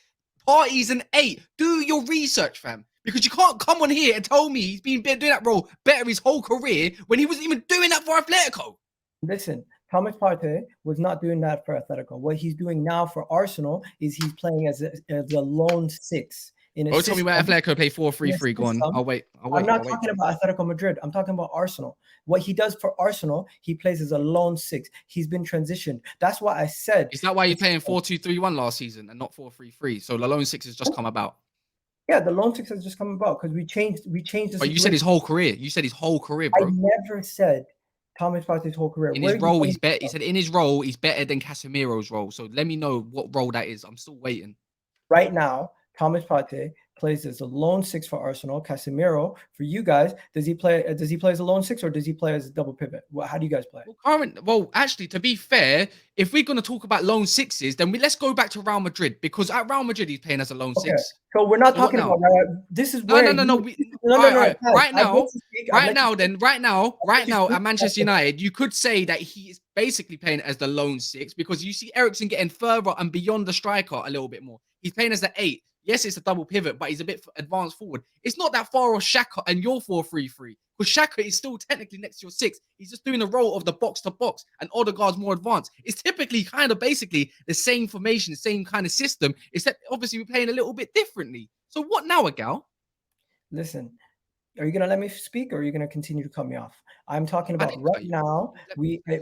Parties and 8. Do your research, fam. Because you can't come on here and tell me he's been doing that role better his whole career when he wasn't even doing that for Atletico. Listen, Thomas Partey was not doing that for Atletico. What he's doing now for Arsenal is he's playing as a lone 6. Tell me where Atletico play 4-3-3. Go on. I'll wait. I'm not talking about Atletico Madrid. I'm talking about Arsenal. What he does for Arsenal, he plays as a lone 6. He's been transitioned. That's why I said. Is that why you're playing 4-2-3-1 last season and not 4-3-3? So the lone 6 has just come about. Yeah, the lone 6 has just come about because we changed the. But you said his whole career. Bro. I never said Thomas Partey's whole career. In his role, he's better. He said in his role, he's better than Casemiro's role. So let me know what role that is. I'm still waiting. Right now, Thomas Partey plays as a lone 6 for Arsenal. Casemiro, for you guys, does he play as a lone 6 or does he play as a double pivot? How do you guys play? Well, actually, to be fair, if we're going to talk about lone 6s, then let's go back to Real Madrid, because at Real Madrid he's playing as a lone 6. So we're not talking about this is no. Right now at Manchester United, you could say that he is basically playing as the lone 6, because you see Eriksen getting further and beyond the striker a little bit more. He's playing as the 8. Yes, it's a double pivot, but he's a bit advanced forward. It's not that far off Xhaka and your 4-3-3, because Xhaka is still technically next to your 6. He's just doing the role of the box to box, and Odegaard's more advanced. It's typically kind of basically the same formation, the same kind of system, except obviously we're playing a little bit differently. So what now, Egal? Listen, are you going to let me speak, or are you going to continue to cut me off? I'm talking about right now.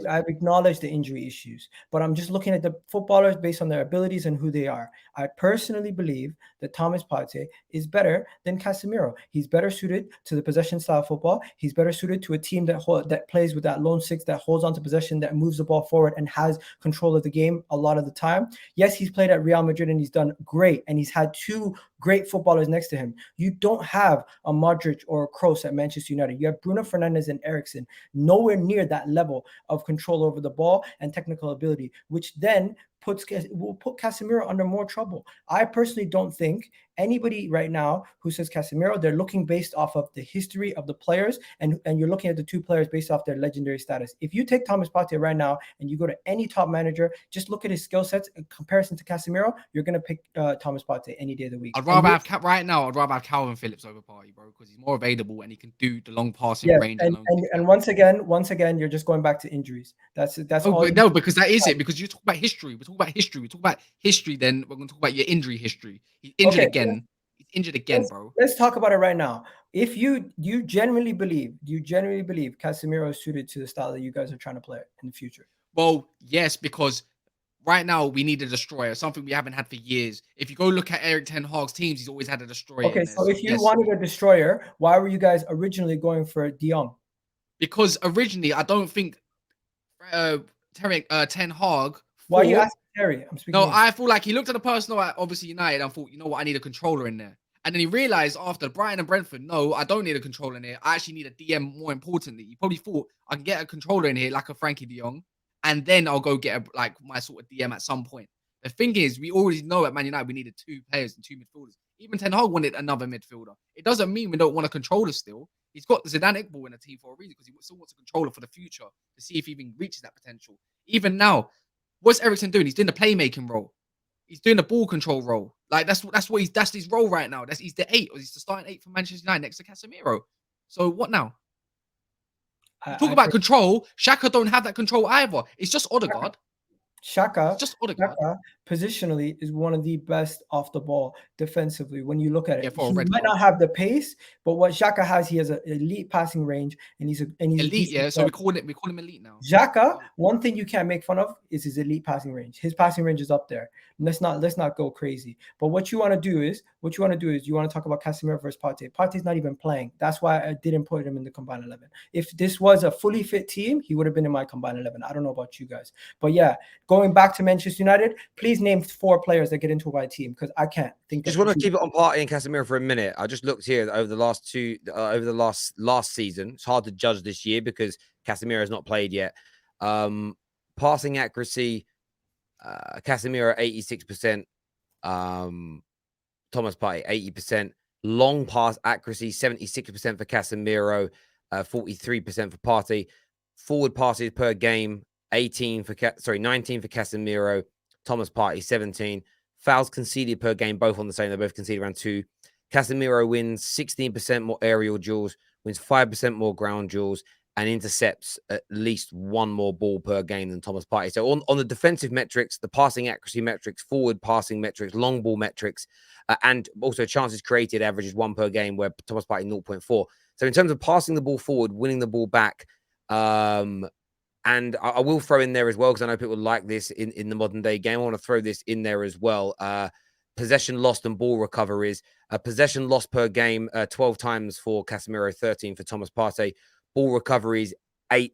I've acknowledged the injury issues, but I'm just looking at the footballers based on their abilities and who they are. I personally believe that Thomas Partey is better than Casemiro. He's better suited to the possession style football. He's better suited to a team that plays with that lone 6, that holds on to possession, that moves the ball forward and has control of the game a lot of the time. Yes, he's played at Real Madrid and he's done great, and he's had 2 great footballers next to him. You don't have a Modric or a Kroos at Manchester United. You have Bruno Fernandes and Eriksen, nowhere near that level of control over the ball and technical ability, which then will put Casemiro under more trouble. I personally don't think anybody right now who says Casemiro, they're looking based off of the history of the players, and you're looking at the 2 players based off their legendary status. If you take Thomas Partey right now and you go to any top manager, just look at his skill sets in comparison to Casemiro, you're going to pick Thomas Partey any day of the week. I'd rather have Calvin Phillips over Partey, bro, because he's more available and he can do the long passing range. And once again, you're just going back to injuries. That's no, because that is it. Because you talk about history. We talk about history. Then we're going to talk about your injury history. He's injured again. He's injured again, bro. Let's talk about it right now. If you genuinely believe Casemiro is suited to the style that you guys are trying to play in the future? Well, yes, because right now we need a destroyer, something we haven't had for years. If you go look at Erik Ten Hag's teams, he's always had a destroyer. Okay, so if you wanted a destroyer, why were you guys originally going for De Jong? Because originally, I don't think Ten Hag. Why are you asking Terry? I'm speaking. No, I feel like he looked at the personnel at obviously United and thought, you know what, I need a controller in there. And then he realized after Brighton and Brentford, no, I don't need a controller in here. I actually need a DM more importantly. He probably thought I can get a controller in here like a Frankie de Jong, and then I'll go get my sort of DM at some point. The thing is, we already know at Man United we needed 2 players and 2 midfielders. Even Ten Hag wanted another midfielder. It doesn't mean we don't want a controller still. He's got Zidane Iqbal in the team for a reason, because he still wants a controller for the future to see if he even reaches that potential. Even now, what's Eriksen doing? He's doing the playmaking role. He's doing the ball control role. Like that's his role right now. He's the 8, or he's the starting 8 for Manchester United next to Casemiro. So what now? Talk about control. Xhaka don't have that control either. It's just Odegaard. Xhaka positionally is one of the best off the ball defensively when you look at Yeah, it. for a He red might card. not have the pace, but what Xhaka has, he has an elite passing range, and he's a Elite, decent yeah. So player. we call him elite now. Xhaka, one thing you can't make fun of is his elite passing range. His passing range is up there. Let's not go crazy. But what you want to do is you want to talk about Casemiro versus Partey. Partey's not even playing. That's why I didn't put him in the combined 11. If this was a fully fit team, he would have been in my combined 11. I don't know about you guys, but yeah, going back to Manchester United, please name 4 players that get into my team because I can't think. Just of want to 2. keep it on Partey and Casemiro for a minute. I just looked here over the last last season. It's hard to judge this year because Casemiro has not played yet. Passing accuracy, Casemiro 86%, Thomas Partey 80%. Long pass accuracy 76% for Casemiro, 43% for Partey. Forward passes per game 19 for Casemiro, Thomas Partey 17. Fouls conceded per game, both on the same. They both conceded around 2. Casemiro wins 16% more aerial duels, wins 5% more ground duels, and intercepts at least 1 more ball per game than Thomas Partey. So on the defensive metrics, the passing accuracy metrics, forward passing metrics, long ball metrics, and also chances created averages 1 per game, where Thomas Partey 0.4. So in terms of passing the ball forward, winning the ball back, and I will throw in there as well, because I know people like this in the modern day game. I want to throw this in there as well. Possession lost and ball recoveries. Possession lost per game, 12 times for Casemiro, 13 for Thomas Partey. Ball recoveries, 8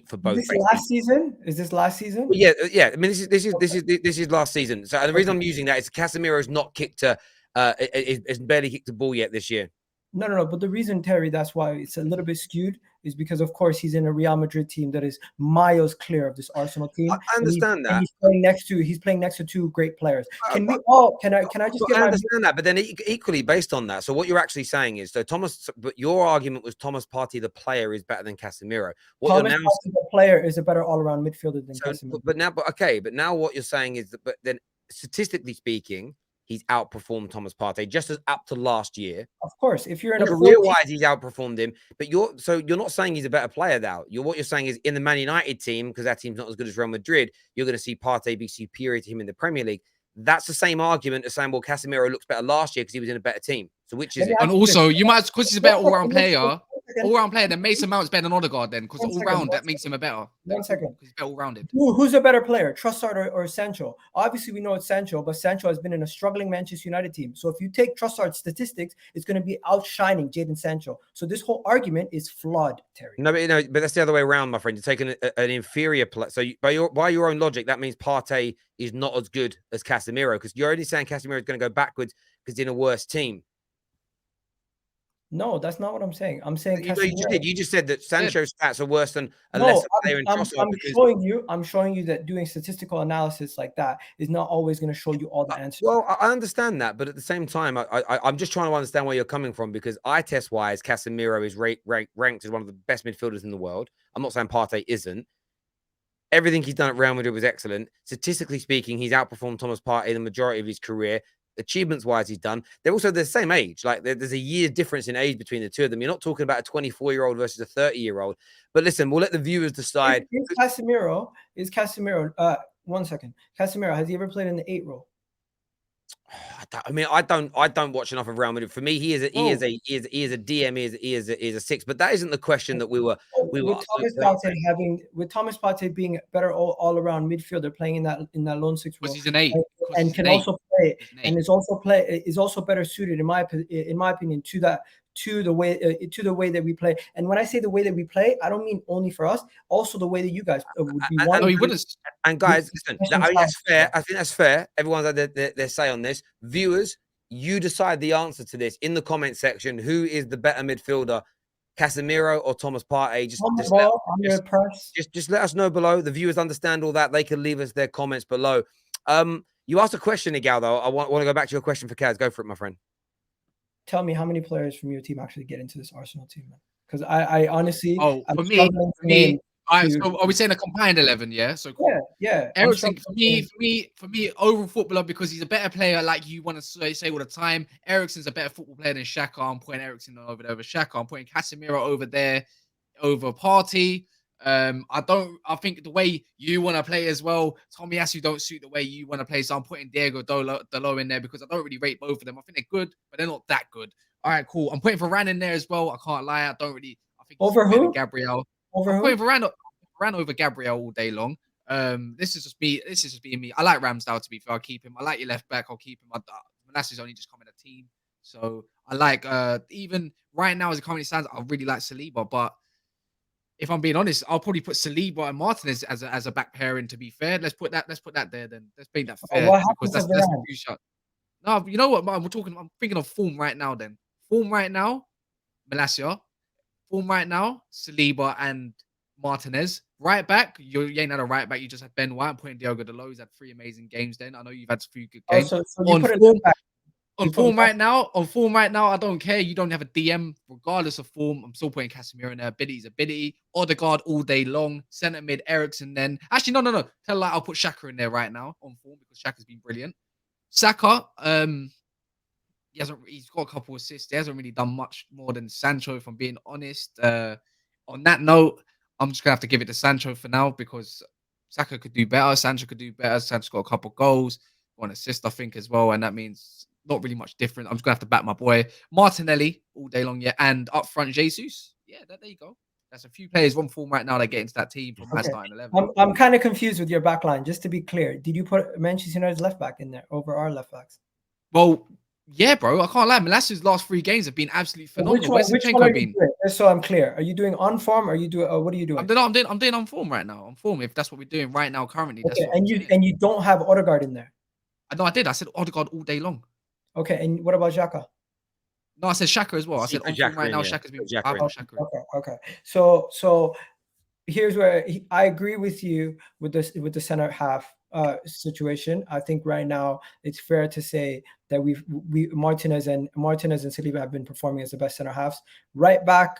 for both. Is this last season? Is this last season? Well, yeah. I mean, this is last season. So the reason I'm using that is Casemiro's not kicked is barely kicked a ball yet this year. No. But the reason, Terry, that's why it's a little bit skewed, is because, of course, he's in a Real Madrid team that is miles clear of this Arsenal team. I understand that. And he's playing next to 2 great players. Can I just get I understand that, but then equally based on that. So what you're actually saying is, but your argument was Thomas Partey, the player, is better than Casemiro. Thomas Partey, the player, is a better all-around midfielder than Casemiro. But now what you're saying is that, but then statistically speaking, he's outperformed Thomas Partey just as up to last year. Of course, if you're in a career-wise, he's outperformed him. But you're not saying he's a better player now. What you're saying is in the Man United team, because that team's not as good as Real Madrid, you're going to see Partey be superior to him in the Premier League. That's the same argument as saying, well, Casemiro looks better last year because he was in a better team. So which is it? And also, you might, because he's a better all-round player. All-round player, then Mason Mount's better than Odegaard then, because all-round, that makes him a better. 1 second. He's better all-rounded. Who's a better player, Trossard or Sancho? Obviously, we know it's Sancho, but Sancho has been in a struggling Manchester United team. So if you take Trossard's statistics, it's going to be outshining Jadon Sancho. So this whole argument is flawed, Terry. No, but that's the other way around, my friend. You're taking an inferior player. So by your own logic, that means Partey is not as good as Casemiro, because you're already saying Casemiro is going to go backwards because he's in a worse team. No, that's not what I'm saying. I'm saying you just said that Sancho's stats are worse than a lesser player in Trossard. I'm showing you that doing statistical analysis like that is not always going to show you all the answers. Well, I understand that, but at the same time, I'm just trying to understand where you're coming from, because eye test wise, Casemiro is ranked as one of the best midfielders in the world. I'm not saying Partey isn't. Everything he's done at Real Madrid was excellent. Statistically speaking, he's outperformed Thomas Partey the majority of his career. Achievements wise, he's done. They're also the same age. Like there's a year difference in age between the two of them. You're not talking about a 24-year-old versus a 30-year-old. But listen, we'll let the viewers decide. Is Casemiro? 1 second. Casemiro, has he ever played in the 8 role? I don't watch enough of Real Madrid. For me, he is a DM. He is a 6. But that isn't the question that we were. With Thomas Partey being better all around midfielder, playing in that lone 6 role, he's an 8, and can also play, and is also better suited in my opinion to the way that we play. And when I say the way that we play, I don't mean only for us, also the way that you guys would be. And guys, listen, that's fair. I think that's fair. Everyone's had their say on this. Viewers, you decide the answer to this in the comment section. Who is the better midfielder, Casemiro or Thomas Partey? Just let us know below. The viewers understand all that. They can leave us their comments below. You asked a question, Egal, though. I want to go back to your question for Kaz. Go for it, my friend. Tell me how many players from your team actually get into this Arsenal team, man. Because I honestly, for me, so are we saying a combined 11? Yeah. So cool. Yeah. Eriksen, for me, overall footballer, because he's a better player, like you want to say all the time. Eriksen's a better football player than Xhaka. I'm putting Eriksen over there over Xhaka. I'm putting Casemiro over there over Partey. I think the way you want to play as well, Tomiyasu don't suit the way you want to play. So I'm putting Diego Dalot in there because I don't really rate both of them. I think they're good, but they're not that good. All right, cool. I'm putting Varane in there as well. I can't lie. I think he's Over better than who? Gabriel. Over I'm who? putting Varane over Gabriel all day long. This is just me. This is just being me. I like Ramsdale, to be fair. I'll keep him. I like your left back. I'll keep him. Manasseh's only just coming a team. So I like even right now as it currently stands, I really like Saliba. But if I'm being honest, I'll probably put Saliba and Martinez as a back pairing. To be fair, let's put that there. Then let's make that fair What because happened to that's Varane? a few shot. No, you know what? I'm thinking of form right now. Then form right now, Malacia. Form right now, Saliba and Martinez. Right back, you ain't had a right back. You just had Ben White. I'm putting Diogo Dalot. He's had 3 amazing games. Then I know you've had a few good Oh, games. so you On put it form, back. on form right now, I don't care. You don't have a DM, regardless of form. I'm still putting Casemiro in there. Ability's ability. Odegaard all day long. Centre mid, Eriksen then. Actually, no. Tell like I'll put Xhaka in there right now on form because Xhaka's been brilliant. Saka, he's got a couple assists. He hasn't really done much more than Sancho, if I'm being honest. On that note, I'm just gonna have to give it to Sancho for now because Saka could do better. Sancho could do better. Sancho's got a couple goals, one assist, I think, as well, and that means not really much different. I'm just gonna have to back my boy Martinelli all day long, yeah, and up front Jesus. Yeah, there you go. That's a few players on form right now that get into that team from my starting 11. I'm kind of confused with your back line. Just to be clear, did you put Manchester United's left back in there over our left backs? Well, yeah, bro. I can't lie. Malassia's last 3 games have been absolutely phenomenal. Where's Zinchenko been? Just so I'm clear, are you doing on form? Or are you doing? What are you doing? I'm doing on form right now. On form, if that's what we're doing right now, currently. That's Okay, what and you don't have Odegaard in there. No, I did. I said Odegaard all day long. Okay, and what about Xhaka? No, I said Xhaka as well. I said on form right now. Xhaka's been. I put Xhaka in. Okay. So here's where I agree with you with the center half situation. I think right now it's fair to say that Martinez and Saliba have been performing as the best center halves. Right back,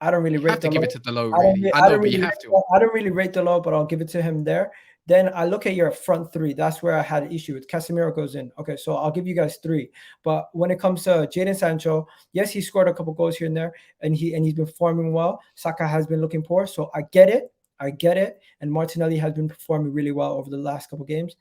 I don't really rate to give it to Dalot. Really, I don't really rate Dalot, but I'll give it to him there. Then I look at your front 3. That's where I had an issue with. Casemiro goes in. Okay, so I'll give you guys 3. But when it comes to Jadon Sancho, yes, he scored a couple goals here and there, and he's been performing well. Saka has been looking poor, so I get it. And Martinelli has been performing really well over the last couple games,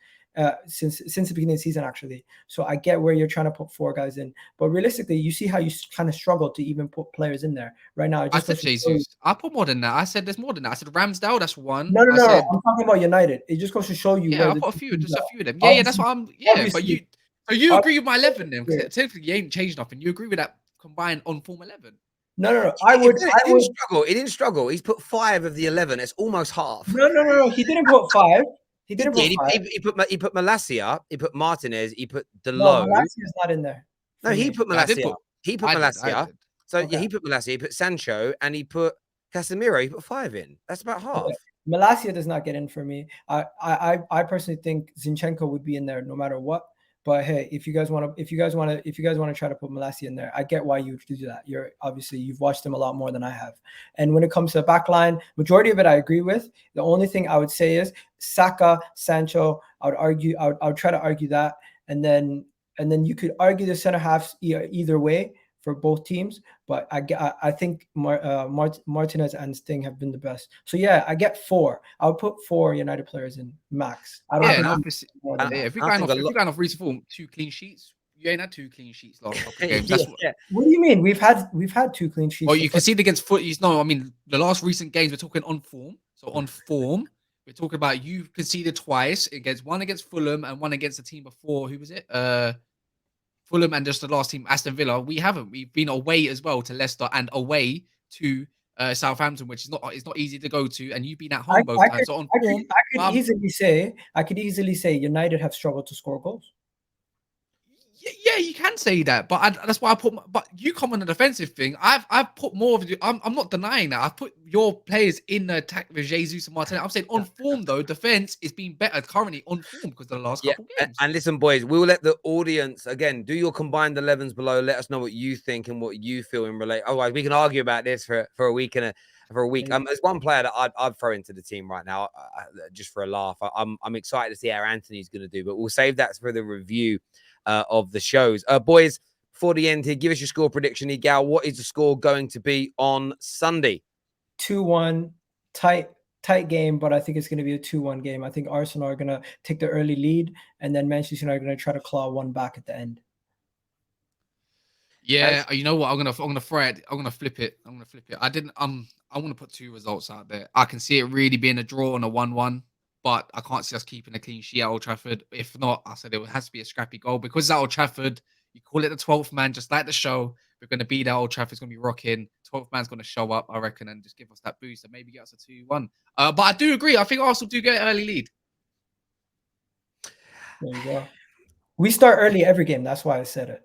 since the beginning of the season, actually. So I get where you're trying to put 4 guys in, but realistically, you see how you kind of struggle to even put players in there right now. I said Jesus. I put more than that. I said there's more than that. I said Ramsdale. That's 1. No. I'm talking about United. It just goes to show you. Yeah, I put a few of them. Yeah, that's what I'm. Yeah, but you agree with my 11 then? Because technically you ain't changed nothing. You agree with that combined on form 11? No. He didn't struggle. He's put 5 of the 11. It's almost half. No. He didn't put 5. He put Malacia. He put Martinez. He put Dalot. No, Malacia's not in there. No, he put Malacia. He put Malacia. So Okay. yeah, he put Malacia. He put Sancho, and he put Casemiro. He put 5 in. That's about half. Okay. Malacia does not get in for me. I personally think Zinchenko would be in there no matter what. But hey, if you guys want to try to put Malacia in there, I get why you would do that. You've watched him a lot more than I have. And when it comes to the back line, majority of it I agree with. The only thing I would say is Saka, Sancho. I would try to argue that, and then you could argue the center halves either way for both teams, but I think Martinez and Sting have been the best. So yeah, I get 4. I'll put 4 United players in max. If you're going off recent form, 2 clean sheets. You ain't had 2 clean sheets last couple of games. What do you mean? We've had 2 clean sheets. Oh, you conceded against Footies. No, I mean the last recent games we're talking on form. So on form, we're talking about you conceded twice one against Fulham and one against the team before. Who was it? Fulham and just the last team, Aston Villa. We haven't. We've been away as well to Leicester and away to Southampton, which is not easy to go to. And you've been at home both times. So I could easily say United have struggled to score goals. Yeah, you can say that, but that's why I put. But you come on the defensive thing. I've put more of. I'm not denying that. I've put your players in the attack with Jesus and Martinez. I'm saying on form though, defense is being better currently on form because of the last couple games. And listen, boys, we'll let the audience again do your combined 11s below. Let us know what you think and what you feel in relate. Otherwise, we can argue about this for a week for a week. There's one player that I'd throw into the team right now, just for a laugh. I'm excited to see how Anthony's going to do, but we'll save that for the review of the shows. Boys, before the end here, give us your score prediction. Egal, what is the score going to be on Sunday? 2-1 tight game, but I think it's going to be a 2-1 game. I think Arsenal are going to take the early lead, and then Manchester United are going to try to claw one back at the end. Yeah, you know what? I'm gonna throw it. I'm gonna flip it. I want to put 2 results out there. I can see it really being a draw on a 1-1, but I can't see us keeping a clean sheet at Old Trafford. If not, I said it has to be a scrappy goal because at Old Trafford, you call it the 12th man, just like the show. We're gonna be there. Old Trafford's gonna be rocking. 12th man's gonna show up, I reckon, and just give us that boost and maybe get us a 2-1. But I do agree. I think Arsenal do get an early lead. There you go. We start early every game. That's why I said it.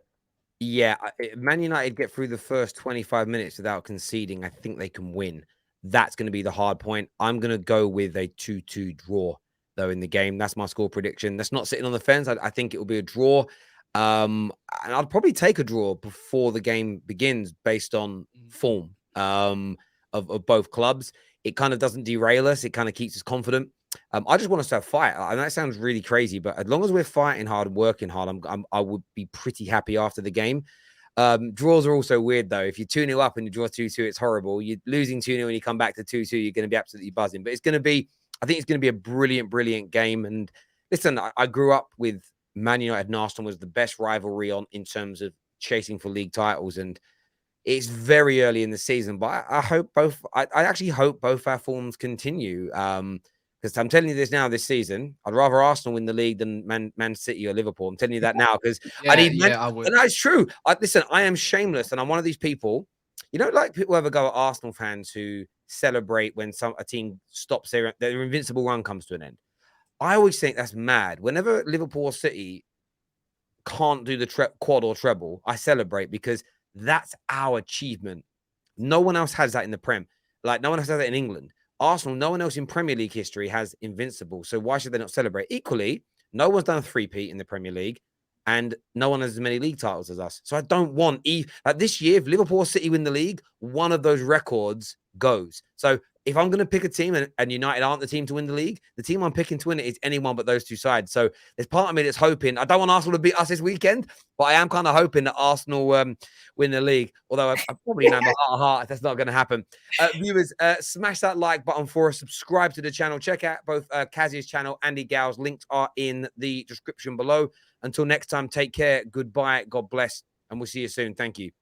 Yeah, Man United get through the first 25 minutes without conceding. I think they can win. That's going to be the hard point. I'm going to go with a 2-2 draw, though, in the game. That's my score prediction. That's not sitting on the fence. I think it will be a draw. And I'd probably take a draw before the game begins based on form of both clubs. It kind of doesn't derail us. It kind of keeps us confident. I just want us to have fight. And that sounds really crazy, but as long as we're fighting hard and working hard, I would be pretty happy after the game. Draws are also weird, though. If you're 2-0 up and you draw 2-2, it's horrible. You're losing 2-0 and you come back to 2-2, you're going to be absolutely buzzing. But I think it's going to be a brilliant, brilliant game. And listen, I grew up with Man United and Arsenal was the best rivalry in terms of chasing for league titles. And it's very early in the season, but I hope both. I actually hope both our forms continue. Because I'm telling you this now, this season, I'd rather Arsenal win the league than Man City or Liverpool. I'm telling you that now because I would. And that's true. Listen, I am shameless, and I'm one of these people. You know, like people ever go at Arsenal fans who celebrate when a team stops their invincible run comes to an end. I always think that's mad. Whenever Liverpool or City can't do the quad or treble, I celebrate because that's our achievement. No one else has that in the Prem. Like, no one else has that in England. Arsenal, no one else in Premier League history has invincible. So why should they not celebrate? Equally, no one's done a three-peat in the Premier League, and no one has as many league titles as us. So I don't want like this year, if Liverpool or City win the league, one of those records goes. So if I'm going to pick a team and United aren't the team to win the league, the team I'm picking to win it is anyone but those two sides. So there's part of me that's hoping. I don't want Arsenal to beat us this weekend, but I am kind of hoping that Arsenal win the league. Although I probably know my heart that's not going to happen. Viewers, smash that like button for us. Subscribe to the channel. Check out both Kaz's channel and Egal's. Links are in the description below. Until next time, take care. Goodbye. God bless. And we'll see you soon. Thank you.